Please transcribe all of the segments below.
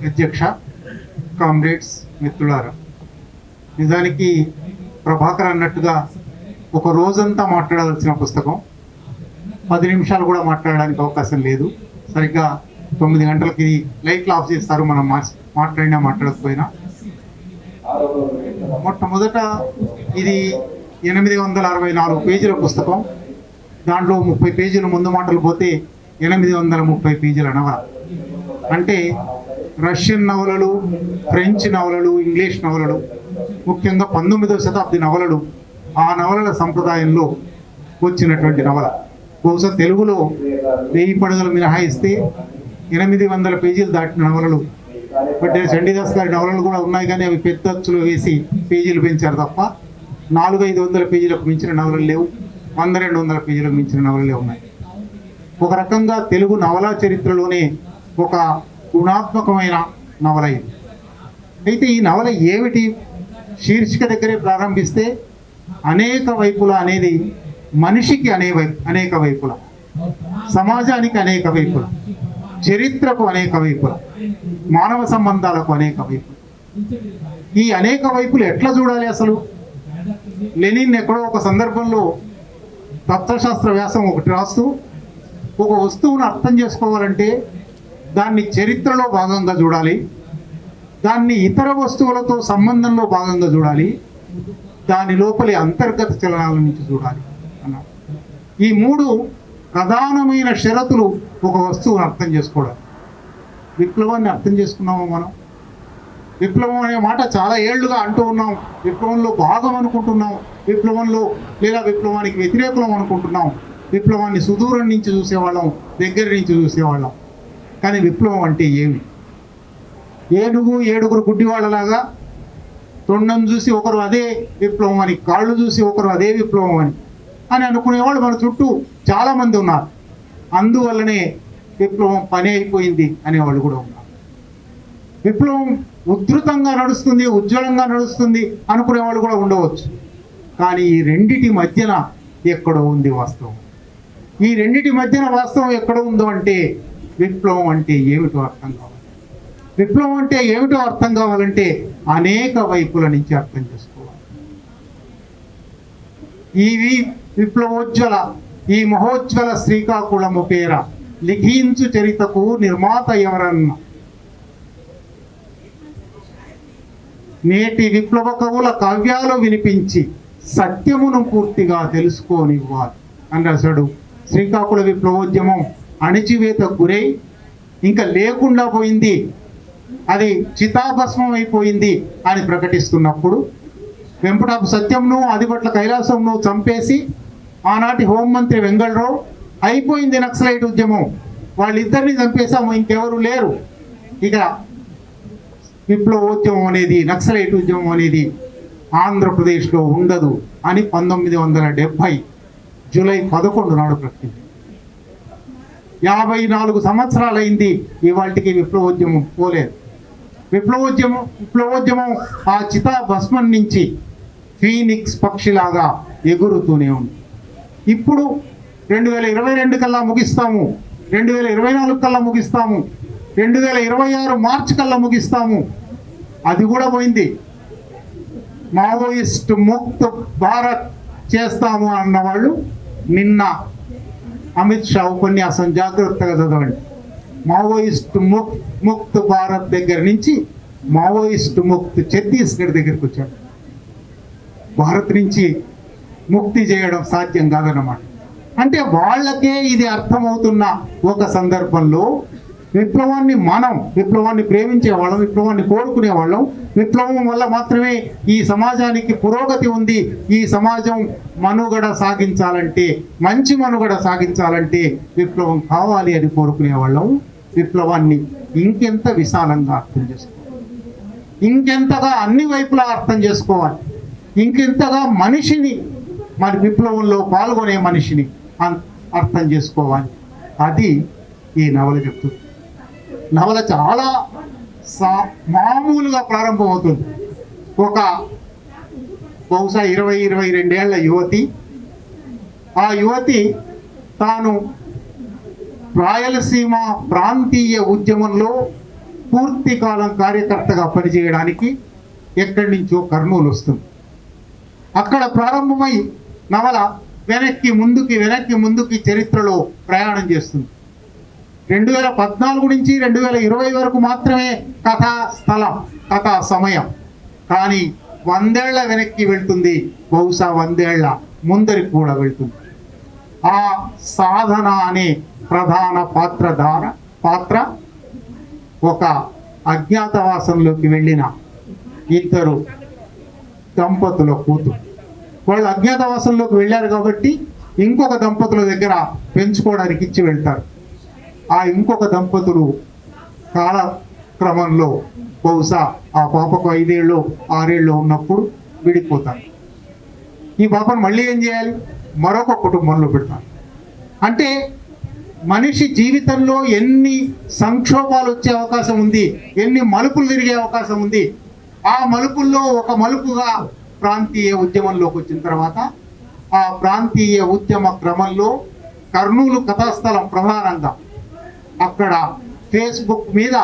అధ్యక్ష, కామ్రేడ్స్, మిత్రులారా, నిజానికి ప్రభాకర్ అన్నట్టుగా ఒక రోజంతా మాట్లాడాల్సిన పుస్తకం 10 నిమిషాలు కూడా మాట్లాడడానికి అవకాశం లేదు. సరిగ్గా 9 గంటలకి లైట్లు ఆఫ్ చేస్తారు, మనం మాట్లాడినా మాట్లాడకపోయినా. మొట్టమొదట ఇది 864 పేజీల పుస్తకం. దాంట్లో 30 పేజీలు ముందు మాటలు పోతే 830 పేజీల నవల. అంటే రష్యన్ నవలలు, ఫ్రెంచ్ నవలలు, ఇంగ్లీష్ నవలలు, ముఖ్యంగా 19వ శతాబ్ది నవలలు, ఆ నవలల సంప్రదాయంలో వచ్చినటువంటి నవల. బహుశా తెలుగులో 1000 పడుగలు మినహాయిస్తే 800 పేజీలు దాటిన నవలలు. బట్ చండీదాస్ గారి నవలలు కూడా ఉన్నాయి, కానీ అవి పెద్ద అచ్చులు వేసి పేజీలు పెంచారు తప్ప 400-500 పేజీలకు మించిన నవలలు లేవు. 100-200 పేజీలకు మించిన నవలలే ఉన్నాయి. ఒక రకంగా తెలుగు నవలా చరిత్రలోనే ఒక గుణాత్మకమైన నవల ఇది. అయితే ఈ నవల ఏమిటి? శీర్షిక దగ్గరే ప్రారంభిస్తే అనేక వైపుల అనేది మనిషికి అనేక వైపుల, సమాజానికి అనేక వైపుల, చరిత్రకు అనేక వైపుల, మానవ సంబంధాలకు అనేక వైపులు. ఈ అనేక వైపులు ఎట్లా చూడాలి అసలు? లెనిన్ ఎక్కడో ఒక సందర్భంలో తత్వశాస్త్ర వ్యాసం ఒకటి రాస్తూ, ఒక వస్తువును అర్థం చేసుకోవాలంటే దాన్ని చరిత్రలో భాగంగా చూడాలి, దాన్ని ఇతర వస్తువులతో సంబంధంలో భాగంగా చూడాలి, దాని లోపలి అంతర్గత చలనాల నుంచి చూడాలి అన్నారు. ఈ 3 ప్రధానమైన షరతులు ఒక వస్తువును అర్థం చేసుకోవడం. విప్లవాన్ని అర్థం చేసుకున్నాము మనం. విప్లవం అనే మాట చాలా ఏళ్లుగా అంటూ ఉన్నాం. విప్లవంలో భాగం అనుకుంటున్నాం, విప్లవంలో లేదా విప్లవానికి వ్యతిరేకం అనుకుంటున్నాం. విప్లవాన్ని సుదూరం నుంచి చూసేవాళ్ళం, దగ్గర నుంచి చూసేవాళ్ళం. కానీ విప్లవం అంటే ఏమి? ఏనుగు 7 గుడ్డివాళ్ళలాగా తొండం చూసి ఒకరు అదే విప్లవం అని, కాళ్ళు చూసి ఒకరు అదే విప్లవం అని అనుకునేవాళ్ళు మన చుట్టూ చాలామంది ఉన్నారు. అందువల్లనే విప్లవం పని అయిపోయింది అనేవాళ్ళు కూడా ఉన్నారు. విప్లవం ఉధృతంగా నడుస్తుంది, ఉజ్వలంగా నడుస్తుంది అనుకునేవాళ్ళు కూడా ఉండవచ్చు. కానీ ఈ రెండిటి మధ్యన ఎక్కడో ఉంది వాస్తవం. ఈ రెండిటి మధ్యన వాస్తవం ఎక్కడో ఉందో అంటే విప్లవం అంటే ఏమిటో అర్థం కావాలి. విప్లవం అంటే ఏమిటో అర్థం కావాలంటే అనేక వైపుల నుంచి అర్థం చేసుకోవాలి. ఈ విప్లవోజ్వల, ఈ మహోజ్వల శ్రీకాకుళము పేర లిఖించు చరితకు నిర్మాత ఎవరన్న, నేటి విప్లవ కవుల కావ్యాలు వినిపించి సత్యమును పూర్తిగా తెలుసుకోనివ్వాలి అని రాశాడు. శ్రీకాకుళ విప్లవోద్యమం అణిచివేత గురై ఇంకా లేకుండా పోయింది, అది చితాభస్మం అయిపోయింది అని ప్రకటిస్తున్నప్పుడు వెంపటాపు సత్యంను, ఆదిభట్ల కైలాసంను చంపేసి ఆనాటి హోంమంత్రి వెంగళరావు అయిపోయింది నక్సలైట్ ఉద్యమం, వాళ్ళిద్దరిని చంపేశాము, ఇంకెవరు లేరు, ఇక విప్లవోద్యమం అనేది, నక్సలైట్ ఉద్యమం అనేది ఆంధ్రప్రదేశ్లో ఉండదు అని 1970 జూలై 11 నాడు ప్రకటించింది. 54 సంవత్సరాలైంది ఇవాళకి విప్లవోద్యమం పోలేదు. విప్లవోద్యమం ఆ చితా భస్మం నుంచి ఫీనిక్స్ పక్షిలాగా ఎగురుతూనే ఉంది. ఇప్పుడు 2022 కల్లా ముగిస్తాము, 2024 కల్లా ముగిస్తాము, 2026 మార్చి కల్లా ముగిస్తాము, అది కూడా పోయింది. మావోయిస్ట్ ముక్త్ భారత్ చేస్తాము అన్నవాళ్ళు నిన్న అమిత్ షా ఉపన్యాసం జాగ్రత్తగా చదవండి. మావోయిస్ట్ ముక్త్ భారత్ దగ్గర నుంచి మావోయిస్ట్ ముక్త్ ఛత్తీస్గఢ్ దగ్గరికి వచ్చాడు. భారత్ నుంచి ముక్తి చేయడం సాధ్యం కాదన్నమాట. అంటే వాళ్ళకే ఇది అర్థమవుతున్న ఒక సందర్భంలో విప్లవాన్ని ప్రేమించే వాళ్ళం, విప్లవాన్ని కోరుకునే వాళ్ళం, విప్లవం వల్ల మాత్రమే ఈ సమాజానికి పురోగతి ఉంది, ఈ సమాజం మనుగడ సాగించాలంటే, మంచి మనుగడ సాగించాలంటే విప్లవం కావాలి అని కోరుకునే వాళ్ళం. విప్లవాన్ని ఇంకెంత విశాలంగా అర్థం చేసుకోవాలి, ఇంకెంతగా అన్ని వైపులా అర్థం చేసుకోవాలి, ఇంకెంతగా మనిషిని, మరి విప్లవంలో పాల్గొనే మనిషిని అర్థం చేసుకోవాలి. అది ఈ నవల చెప్తుంది. నవల చాలా మామూలుగా ప్రారంభమవుతుంది. ఒక బహుశా 20-22 ఏళ్ల యువతి, ఆ యువతి తాను రాయలసీమ ప్రాంతీయ ఉద్యమంలో పూర్తి కాలం కార్యకర్తగా పనిచేయడానికి ఎక్కడి నుంచో కర్నూలు వస్తుంది. అక్కడ ప్రారంభమై నవల వెనక్కి ముందుకి చరిత్రలో ప్రయాణం చేస్తుంది. 2014 నుంచి 2020 వరకు మాత్రమే కథా స్థలం, కథా సమయం. కానీ 100 ఏళ్ల వెనక్కి వెళ్తుంది, బహుశా 100 ఏళ్ల ముందరికి కూడా వెళ్తుంది. ఆ సాధన అనే ప్రధాన పాత్ర ఒక అజ్ఞాతవాసంలోకి వెళ్ళిన ఇద్దరు దంపతుల కూతురు. వాళ్ళు అజ్ఞాతవాసంలోకి వెళ్ళారు కాబట్టి ఇంకొక దంపతుల దగ్గర పెంచుకోవడానికి ఇచ్చి వెళ్తారు. ఆ ఇంకొక దంపతులు కాలక్రమంలో బహుశా ఆ పాపకు 5 ఏళ్ళు 6 ఏళ్ళు ఉన్నప్పుడు విడిపోతారు. ఈ పాపను మళ్ళీ ఏం చేయాలి? మరొక కుటుంబంలో పెడతారు. అంటే మనిషి జీవితంలో ఎన్ని సంక్షోభాలు వచ్చే అవకాశం ఉంది, ఎన్ని మలుపులు తిరిగే అవకాశం ఉంది. ఆ మలుపుల్లో ఒక మలుపుగా ప్రాంతీయ ఉద్యమంలోకి వచ్చిన తర్వాత ఆ ప్రాంతీయ ఉద్యమ క్రమంలో కర్నూలు కథాస్థలం ప్రధానంగా. అక్కడ ఫేస్బుక్ మీద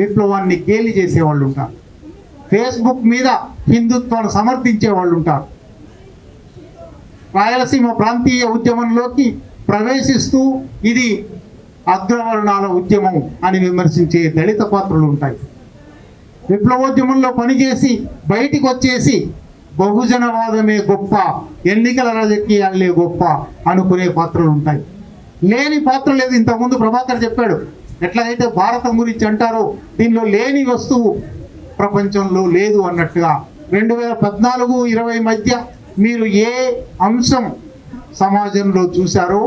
విప్లవాన్ని గేలి చేసేవాళ్ళు ఉంటారు, ఫేస్బుక్ మీద హిందుత్వాన్ని సమర్థించే వాళ్ళు ఉంటారు. రాయలసీమ ప్రాంతీయ ఉద్యమంలోకి ప్రవేశిస్తూ ఇది అగ్రవర్ణాల ఉద్యమం అని విమర్శించే దళిత పాత్రలు ఉంటాయి. విప్లవోద్యమంలో పనిచేసి బయటికి వచ్చేసి బహుజనవాదమే గొప్ప, ఎన్నికల రాజకీయాలే గొప్ప అనుకునే పాత్రలు ఉంటాయి. లేని పాత్ర లేదు. ఇంతకుముందు ప్రభాకర్ చెప్పాడు, ఎట్లయితే భారతం గురించి అంటారో దీనిలో లేని వస్తువు ప్రపంచంలో లేదు అన్నట్టుగా 2014-20 మధ్య మీరు ఏ అంశం సమాజంలో చూశారో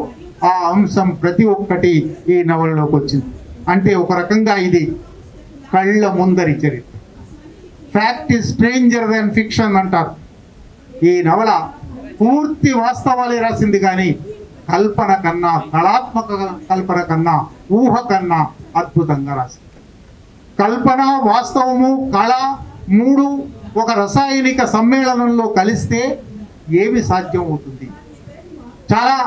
ఆ అంశం ప్రతి ఒక్కటి ఈ నవలలోకి వచ్చింది. అంటే ఒక రకంగా ఇది కళ్ళ ముందరి చరిత్ర. Fact is stranger then fiction అంటారు. ఈ నవల పూర్తి వాస్తవాలే రాసింది, కానీ కల్పన కన్నా, కళాత్మక కల్పన కన్నా, ఊహ కన్నా అద్భుతంగా రాసింది. కల్పన, వాస్తవము, కళ మూడు ఒక రసాయనిక సమ్మేళనంలో కలిస్తే ఏమి సాధ్యం అవుతుంది? చాలా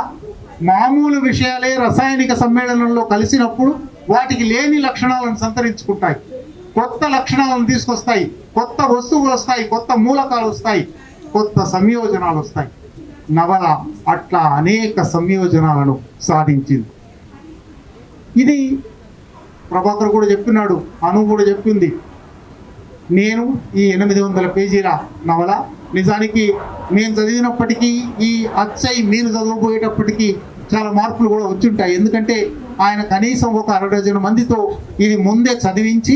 మామూలు విషయాలే రసాయనిక సమ్మేళనంలో కలిసినప్పుడు వాటికి లేని లక్షణాలను సంతరించుకుంటాయి, కొత్త లక్షణాలను తీసుకొస్తాయి, కొత్త వస్తువులు వస్తాయి, కొత్త మూలకాలు వస్తాయి, కొత్త సంయోజనాలు వస్తాయి. నవల అట్లా అనేక సంయోజనాలను సాధించింది. ఇది ప్రభాకర్ కూడా చెప్పినాడు, అను కూడా చెప్పింది. నేను ఈ 800 పేజీల నవల నిజానికి నేను చదివినప్పటికీ ఈ అచ్చై మీరు చదవబోయేటప్పటికీ చాలా మార్పులు కూడా వచ్చుంటాయి. ఎందుకంటే ఆయన కనీసం ఒక 60 డజన్ మందితో ఇది ముందే చదివించి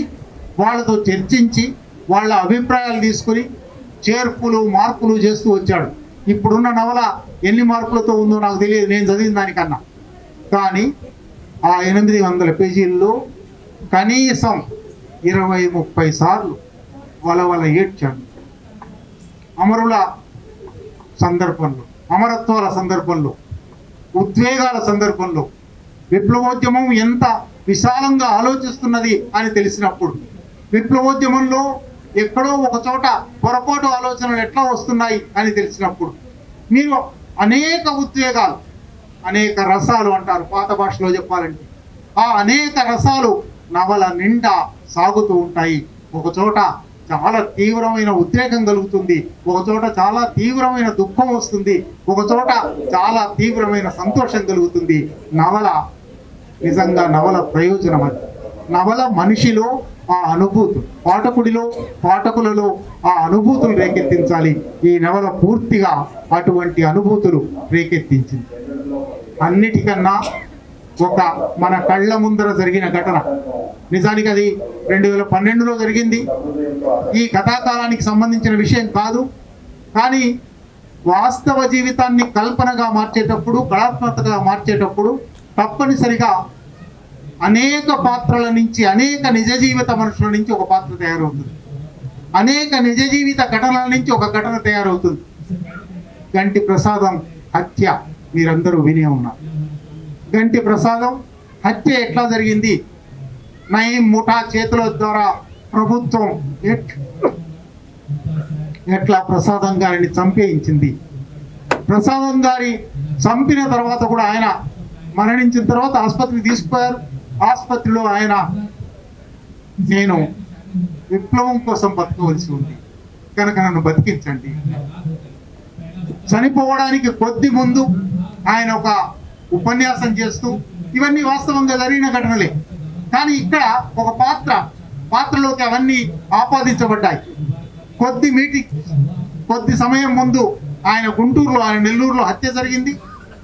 వాళ్ళతో చర్చించి వాళ్ళ అభిప్రాయాలు తీసుకుని చేర్పులు మార్పులు చేస్తూ వచ్చాడు. ఇప్పుడున్న నవల ఎన్ని మార్పులతో ఉందో నాకు తెలియదు, నేను చదివిన దానికన్నా. కానీ ఆ 800 పేజీల్లో కనీసం 20-30 సార్లు వలవల ఏడ్చాడు. అమరుల సందర్భంలో, అమరత్వాల సందర్భంలో, ఉద్వేగాల సందర్భంలో, విప్లవోద్యమం ఎంత విశాలంగా ఆలోచిస్తున్నది అని తెలిసినప్పుడు, విప్లవోద్యమంలో ఎక్కడో ఒక చోట పొరపాటు ఆలోచనలు ఎట్లా వస్తున్నాయి అని తెలిసినప్పుడు, మీరు అనేక ఉద్వేగాలు, అనేక రసాలు అంటారు పాత భాషలో చెప్పాలంటే, ఆ అనేక రసాలు నవల నిండా సాగుతూ ఉంటాయి. ఒక చోట చాలా తీవ్రమైన ఉద్రేకం కలుగుతుంది, ఒక చోట చాలా తీవ్రమైన దుఃఖం వస్తుంది, ఒక చోట చాలా తీవ్రమైన సంతోషం కలుగుతుంది. నవల నిజంగా నవల ప్రయోజనం అది. నవల మనిషిలో ఆ అనుభూతులు, పాఠకులలో ఆ అనుభూతులు రేకెత్తించాలి. ఈ నవల పూర్తిగా అటువంటి అనుభూతులు రేకెత్తించింది. అన్నిటికన్నా ఒక మన కళ్ళ ముందర జరిగిన ఘటన, నిజానికి అది 2012లో జరిగింది, ఈ కథాకాలానికి సంబంధించిన విషయం కాదు. కానీ వాస్తవ జీవితాన్ని కల్పనగా మార్చేటప్పుడు, కళాత్మకతగా మార్చేటప్పుడు తప్పనిసరిగా అనేక పాత్రల నుంచి, అనేక నిజ జీవిత మనుషుల నుంచి ఒక పాత్ర తయారవుతుంది, అనేక నిజ జీవిత ఘటనల నుంచి ఒక ఘటన తయారవుతుంది. గంటి ప్రసాదం హత్య మీరందరూ వినే ఉన్నారు. గంటి ప్రసాదం హత్య ఎట్లా జరిగింది? నయీం ముఠా చేతుల ద్వారా ప్రభుత్వం ఎట్లా ప్రసాదం గారిని చంపేయించింది. ప్రసాదం గారి చంపిన తర్వాత కూడా ఆయన మరణించిన తర్వాత ఆసుపత్రికి తీసుకుపోయారు. ఆసుపత్రిలో ఆయన నేను విప్లవం కోసం బతకవలసి ఉంది కనుక నన్ను బతికించండి. చనిపోవడానికి కొద్ది ముందు ఆయన ఒక ఉపన్యాసం చేస్తూ, ఇవన్నీ వాస్తవంగా జరిగిన ఘటనలే, కానీ ఇక్కడ ఒక పాత్రలోకి అవన్నీ ఆపాదించబడ్డాయి. కొద్ది సమయం ముందు ఆయన నెల్లూరులో హత్య జరిగింది.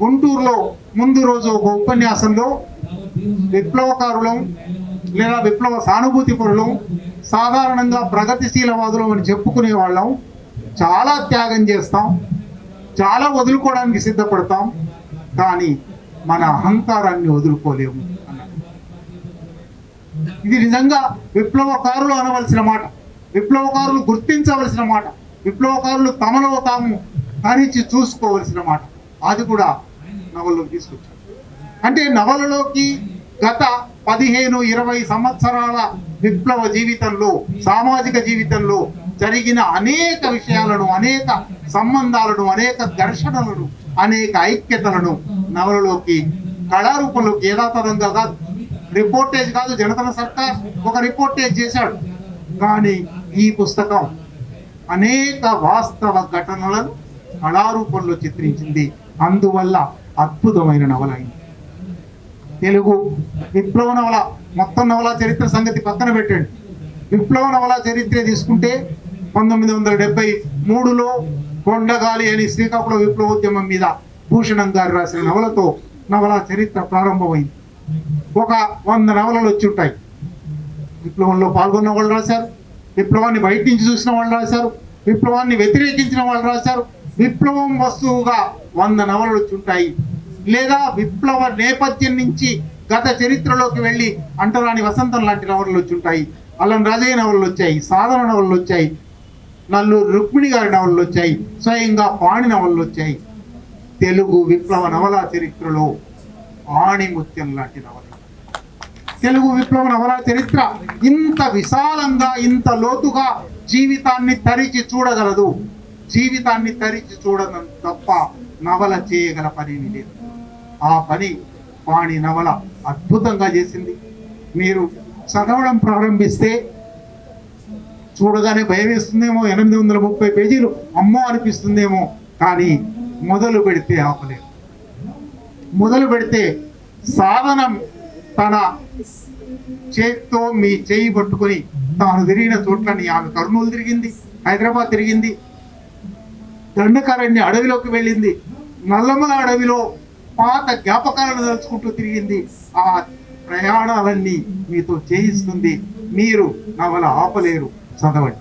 గుంటూరులో ముందు రోజు ఒక ఉపన్యాసంలో విప్లవకారులం లేదా విప్లవ సానుభూతి పరులం, సాధారణంగా ప్రగతిశీలవాదులం అని చెప్పుకునే వాళ్ళం, చాలా త్యాగం చేస్తాం, చాలా వదులుకోవడానికి సిద్ధపడతాం, కానీ మన అహంకారాన్ని వదులుకోలేము అన్నాడు. ఇది నిజంగా విప్లవకారులు అనవలసిన మాట, విప్లవకారులు గుర్తించవలసిన మాట, విప్లవకారులు తమలో తాము తరించి చూసుకోవలసిన మాట. అది కూడా నవలలోకి తీసుకొచ్చారు. అంటే నవలలోకి గత 15-20 సంవత్సరాల విప్లవ జీవితంలో, సామాజిక జీవితంలో జరిగిన అనేక విషయాలను, అనేక సంబంధాలను, అనేక ఘర్షణలను, అనేక ఐక్యతలను నవలలోకి కళారూపంలోకి యథాతథంగా కాదు, రిపోర్టేజ్ కాదు, జనతన సర్కార్ ఒక రిపోర్టేజ్ చేశాడు, కానీ ఈ పుస్తకం అనేక వాస్తవ ఘటనలను కళారూపంలో చిత్రించింది. అందువల్ల అద్భుతమైన నవల అయింది. తెలుగు విప్లవ నవల, మొత్తం నవల చరిత్ర సంగతి పక్కన పెట్టండి, విప్లవ నవల చరిత్ర తీసుకుంటే 1973లో కొండగాలి అని శ్రీకాకుళం విప్లవోద్యమం మీద భూషణం గారు రాసిన నవలతో నవల చరిత్ర ప్రారంభమైంది. ఒక 100 నవలలు వచ్చి ఉంటాయి. విప్లవంలో పాల్గొన్న వాళ్ళు రాశారు, విప్లవాన్ని బయట నుంచి చూసిన వాళ్ళు రాశారు, విప్లవాన్ని వ్యతిరేకించిన వాళ్ళు రాశారు. విప్లవం వస్తువుగా 100 నవలలు వచ్చి ఉంటాయి. లేదా విప్లవ నేపథ్యం నుంచి గత చరిత్రలోకి వెళ్ళి అంటరాని వసంతం లాంటి నవలలు వచ్చి ఉంటాయి, అల్లం రాజయ్య నవలలు వచ్చాయి, సాధన నవలలు వచ్చాయి, నల్లూరు రుక్మిణి గారి నవలలు వచ్చాయి, స్వయంగా పాణి నవలలు వచ్చాయి. తెలుగు విప్లవ నవల చరిత్రలో ఆణిముత్యం లాంటి నవల. తెలుగు విప్లవ నవల చరిత్ర ఇంత విశాలంగా, ఇంత లోతుగా జీవితాన్ని తరిచి చూడగలదు. జీవితాన్ని తరిచి చూడడం తప్ప నవల చేయగల పని లేదు. ఆ పని పాణి నవల అద్భుతంగా చేసింది. మీరు చదవడం ప్రారంభిస్తే చూడగానే భయం వేస్తుందేమో, 830 పేజీలు అమ్మో అనిపిస్తుందేమో, కానీ మొదలు పెడితే ఆపలేదు. మొదలు పెడితే సాధనం తన చేత్తో మీ చేయి పట్టుకొని తాను తిరిగిన చోట్లని, ఆమె కర్నూలు తిరిగింది, హైదరాబాద్ తిరిగింది, దండకారణ్య అడవిలోకి వెళ్ళింది, నల్లమల అడవిలో పాత జ్ఞాపకాలను తలుచుకుంటూ తిరిగింది. ఆ ప్రయాణాలన్నీ మీతో చేయిస్తుంది. మీరు నవల ఆపలేరు, చదవండి.